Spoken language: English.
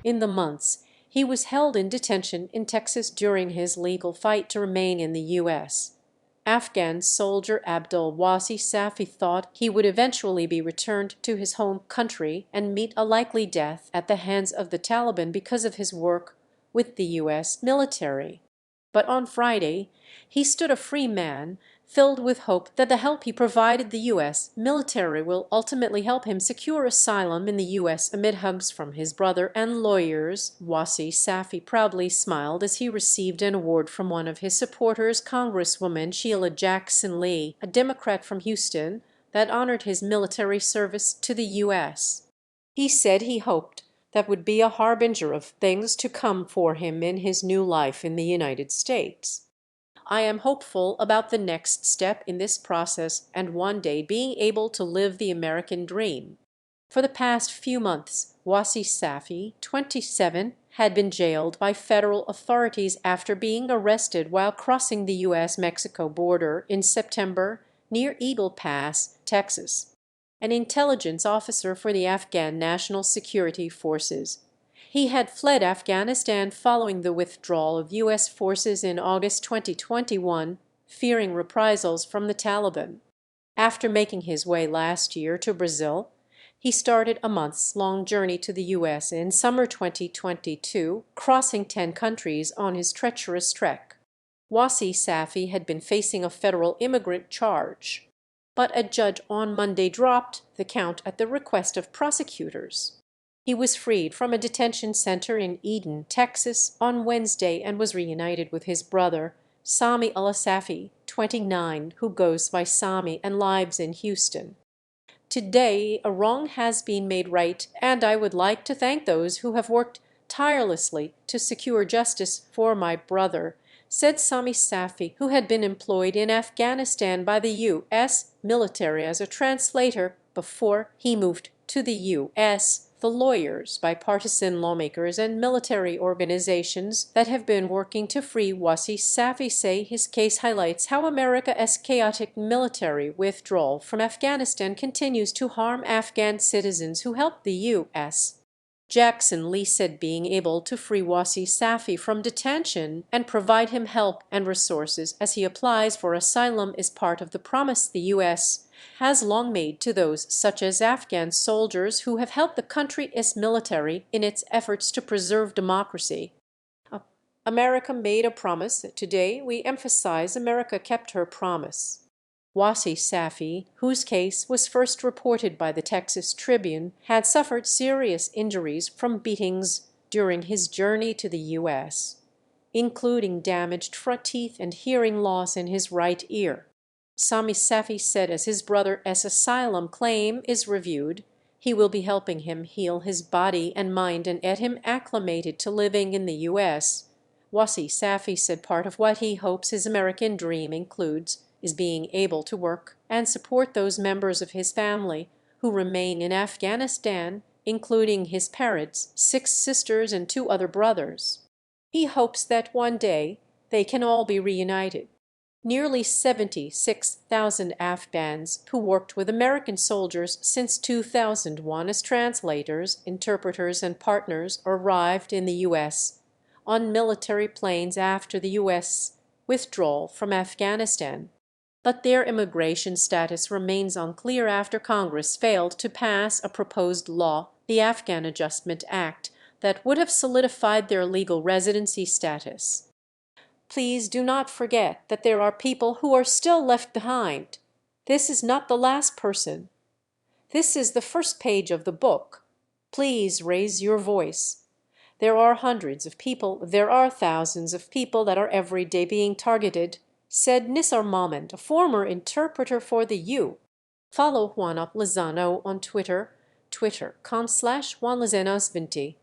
In the months he was held in detention in Texas during his legal fight to remain in the U.S., Afghan soldier Abdul Wasi Safi thought he would eventually be returned to his home country and meet a likely death at the hands of the Taliban because of his work with the U.S. military. But on Friday he stood a free man, filled with hope that the help he provided the U.S. military will ultimately help him secure asylum in the U.S. amid hugs from his brother and lawyers. Wasi Safi proudly smiled as he received an award from one of his supporters, Congresswoman Sheila Jackson Lee, a Democrat from Houston, that honored his military service to the U.S. He said he hoped that would be a harbinger of things to come for him in his new life in the United States. I am hopeful about the next step in this process and one day being able to live the American dream. For the past few months, Wasi Safi, 27, had been jailed by federal authorities after being arrested while crossing the U.S.-Mexico border in September near Eagle Pass, Texas. An intelligence officer for the Afghan National Security Forces. He had fled Afghanistan following the withdrawal of U.S. forces in August 2021, fearing reprisals from the Taliban. After making his way last year to Brazil, he started a months-long journey to the U.S. in summer 2022, crossing 10 countries on his treacherous trek. Wasi Safi had been facing a federal immigrant charge, but a judge on Monday dropped the count at the request of prosecutors. He was freed from a detention center in Eden, Texas, on Wednesday and was reunited with his brother, Sami al-Safi, 29, who goes by Sami and lives in Houston. Today, a wrong has been made right, and I would like to thank those who have worked tirelessly to secure justice for my brother, said Sami Safi, who had been employed in Afghanistan by the U.S. military as a translator before he moved to the U.S. The lawyers, bipartisan lawmakers, and military organizations that have been working to free Wasi Safi say his case highlights how America's chaotic military withdrawal from Afghanistan continues to harm Afghan citizens who help the U.S. Jackson Lee said being able to free Wasi Safi from detention and provide him help and resources as he applies for asylum is part of the promise the U.S. has long made to those such as Afghan soldiers who have helped the country's military in its efforts to preserve democracy. America made a promise. Today we emphasize America kept her promise. Wasi Safi, whose case was first reported by the Texas Tribune, had suffered serious injuries from beatings during his journey to the U.S., including damaged front teeth and hearing loss in his right ear. Sami Safi said as his brother's asylum claim is reviewed, he will be helping him heal his body and mind and get him acclimated to living in the U.S. Wasi Safi said part of what he hopes his American dream includes is being able to work and support those members of his family who remain in Afghanistan, including his parents, 6 sisters, and 2 other brothers. He hopes that one day they can all be reunited. Nearly 76,000 Afghans who worked with American soldiers since 2001 as translators, interpreters, and partners arrived in the U.S. on military planes after the U.S. withdrawal from Afghanistan. But their immigration status remains unclear after Congress failed to pass a proposed law, the Afghan Adjustment Act, that would have solidified their legal residency status. Please do not forget that there are people who are still left behind. This is not the last person. This is the first page of the book. Please raise your voice. There are hundreds of people, there are thousands of people that are every day being targeted, said Nisar Moment, a former interpreter for the U. Follow Juan Lozano on Twitter, twitter.com/JuanLozano's20.